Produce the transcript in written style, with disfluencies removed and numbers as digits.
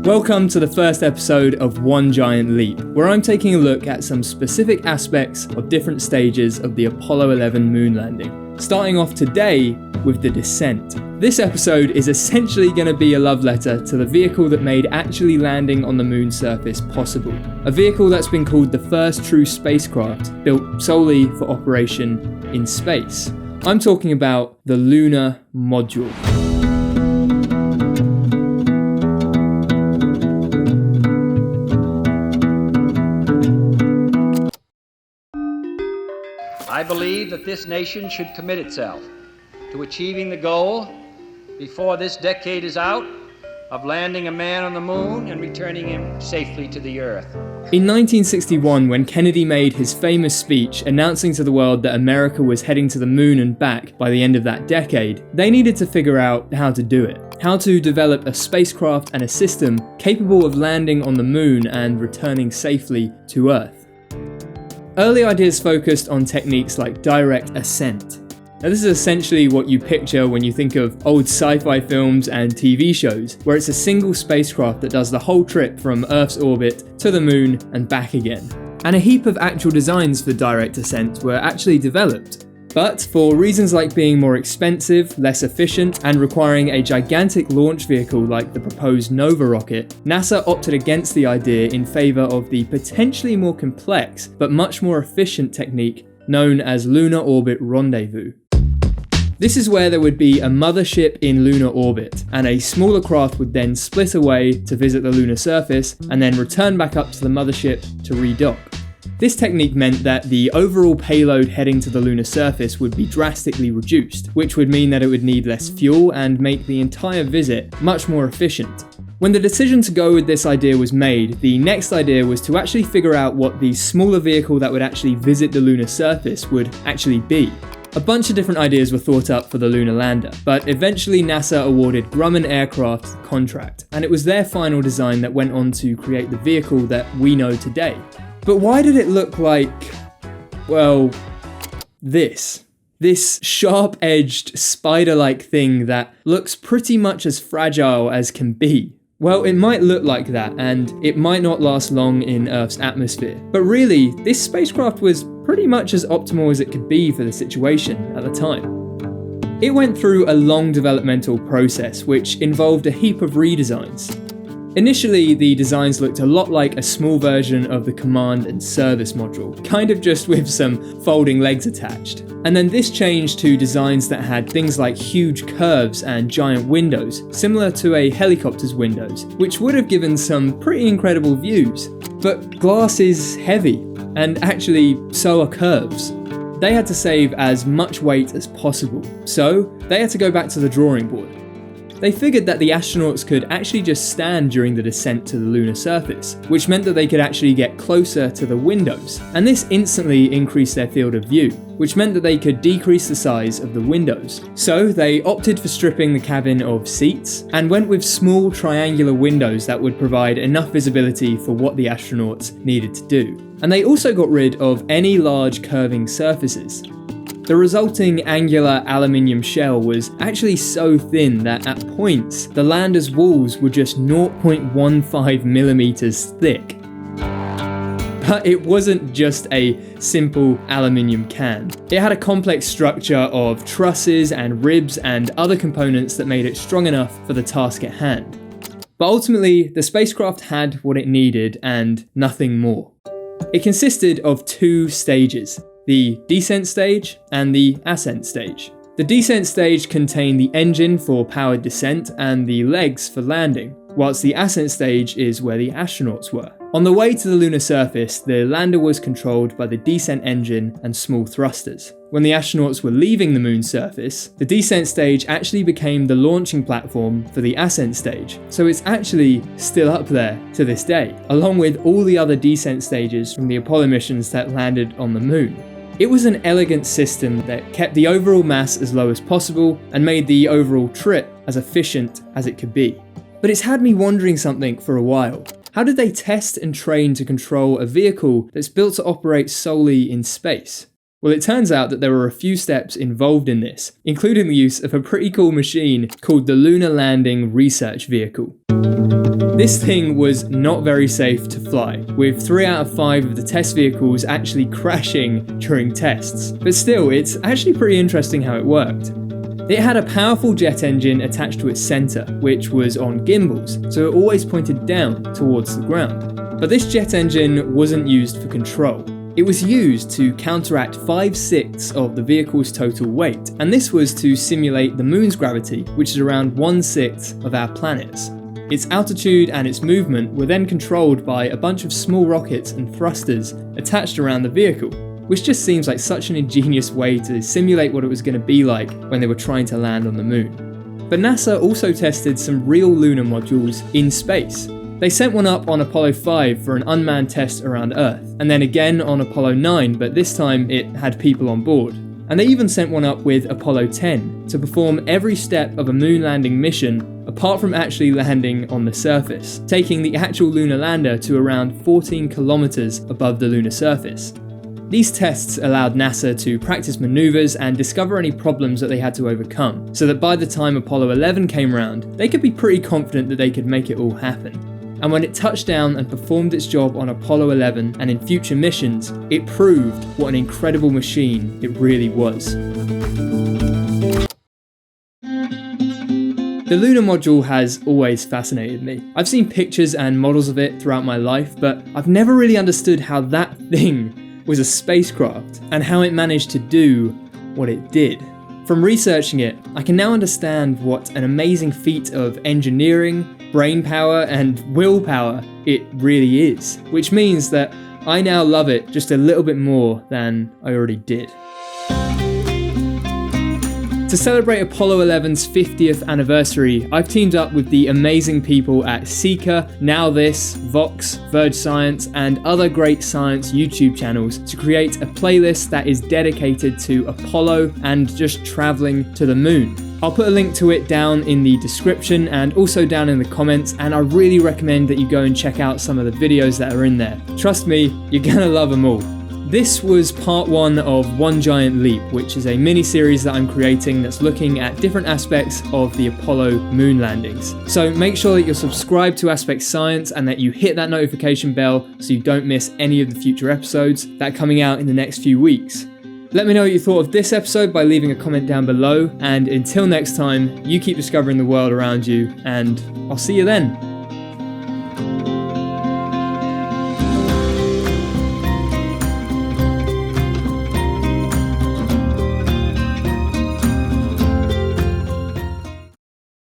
Welcome to the first episode of One Giant Leap, where I'm taking a look at some specific aspects of different stages of the Apollo 11 moon landing. Starting off today with the descent. This episode is essentially going to be a love letter to the vehicle that made actually landing on the moon's surface possible. A vehicle that's been called the first true spacecraft built solely for operation in space. I'm talking about the Lunar Module. I believe that this nation should commit itself to achieving the goal, before this decade is out, of landing a man on the moon and returning him safely to the Earth. In 1961, when Kennedy made his famous speech announcing to the world that America was heading to the moon and back by the end of that decade, they needed to figure out how to do it. How to develop a spacecraft and a system capable of landing on the moon and returning safely to Earth. Early ideas focused on techniques like direct ascent. Now, this is essentially what you picture when you think of old sci-fi films and TV shows, where it's a single spacecraft that does the whole trip from Earth's orbit to the moon and back again. And a heap of actual designs for direct ascent were actually developed. But for reasons like being more expensive, less efficient, and requiring a gigantic launch vehicle like the proposed Nova rocket, NASA opted against the idea in favour of the potentially more complex but much more efficient technique known as Lunar Orbit Rendezvous. This is where there would be a mothership in lunar orbit, and a smaller craft would then split away to visit the lunar surface and then return back up to the mothership to redock. This technique meant that the overall payload heading to the lunar surface would be drastically reduced, which would mean that it would need less fuel and make the entire visit much more efficient. When the decision to go with this idea was made, the next idea was to actually figure out what the smaller vehicle that would actually visit the lunar surface would actually be. A bunch of different ideas were thought up for the lunar lander, but eventually NASA awarded Grumman Aircraft the contract, and it was their final design that went on to create the vehicle that we know today. But why did it look like, well, this? This sharp-edged, spider-like thing that looks pretty much as fragile as can be. Well, it might look like that, and it might not last long in Earth's atmosphere. But really, this spacecraft was pretty much as optimal as it could be for the situation at the time. It went through a long developmental process, which involved a heap of redesigns. Initially, the designs looked a lot like a small version of the command and service module, kind of just with some folding legs attached. And then this changed to designs that had things like huge curves and giant windows, similar to a helicopter's windows, which would have given some pretty incredible views. But glass is heavy, and actually so are curves. They had to save as much weight as possible, so they had to go back to the drawing board. They figured that the astronauts could actually just stand during the descent to the lunar surface, which meant that they could actually get closer to the windows, and this instantly increased their field of view, which meant that they could decrease the size of the windows. So they opted for stripping the cabin of seats, and went with small triangular windows that would provide enough visibility for what the astronauts needed to do. And they also got rid of any large curving surfaces. The resulting angular aluminium shell was actually so thin that at points, the lander's walls were just 0.15 millimeters thick. But it wasn't just a simple aluminium can. It had a complex structure of trusses and ribs and other components that made it strong enough for the task at hand. But ultimately, the spacecraft had what it needed and nothing more. It consisted of two stages: the descent stage and the ascent stage. The descent stage contained the engine for powered descent and the legs for landing, whilst the ascent stage is where the astronauts were. On the way to the lunar surface, the lander was controlled by the descent engine and small thrusters. When the astronauts were leaving the moon's surface, the descent stage actually became the launching platform for the ascent stage, so it's actually still up there to this day, along with all the other descent stages from the Apollo missions that landed on the moon. It was an elegant system that kept the overall mass as low as possible and made the overall trip as efficient as it could be. But it's had me wondering something for a while. How did they test and train to control a vehicle that's built to operate solely in space? Well, it turns out that there were a few steps involved in this, including the use of a pretty cool machine called the Lunar Landing Research Vehicle. This thing was not very safe to fly, with 3 out of 5 of the test vehicles actually crashing during tests. But still, it's actually pretty interesting how it worked. It had a powerful jet engine attached to its centre, which was on gimbals, so it always pointed down towards the ground. But this jet engine wasn't used for control. It was used to counteract 5/6 of the vehicle's total weight, and this was to simulate the moon's gravity, which is around 1/6 of our planet's. Its altitude and its movement were then controlled by a bunch of small rockets and thrusters attached around the vehicle, which just seems like such an ingenious way to simulate what it was going to be like when they were trying to land on the moon. But NASA also tested some real lunar modules in space. They sent one up on Apollo 5 for an unmanned test around Earth, and then again on Apollo 9, but this time it had people on board. And they even sent one up with Apollo 10 to perform every step of a moon landing mission apart from actually landing on the surface, taking the actual lunar lander to around 14 kilometers above the lunar surface. These tests allowed NASA to practice maneuvers and discover any problems that they had to overcome, so that by the time Apollo 11 came around, they could be pretty confident that they could make it all happen. And when it touched down and performed its job on Apollo 11 and in future missions, it proved what an incredible machine it really was. The lunar module has always fascinated me. I've seen pictures and models of it throughout my life, but I've never really understood how that thing was a spacecraft and how it managed to do what it did. From researching it, I can now understand what an amazing feat of engineering, brain power, and willpower it really is, which means that I now love it just a little bit more than I already did. To celebrate Apollo 11's 50th anniversary, I've teamed up with the amazing people at Seeker, Now This, Vox, Verge Science, and other great science YouTube channels to create a playlist that is dedicated to Apollo and just traveling to the moon. I'll put a link to it down in the description and also down in the comments, and I really recommend that you go and check out some of the videos that are in there. Trust me, you're gonna love them all. This was part 1 of One Giant Leap, which is a mini-series that I'm creating that's looking at different aspects of the Apollo moon landings. So make sure that you're subscribed to Aspect Science and that you hit that notification bell so you don't miss any of the future episodes that are coming out in the next few weeks. Let me know what you thought of this episode by leaving a comment down below, and until next time, you keep discovering the world around you, and I'll see you then.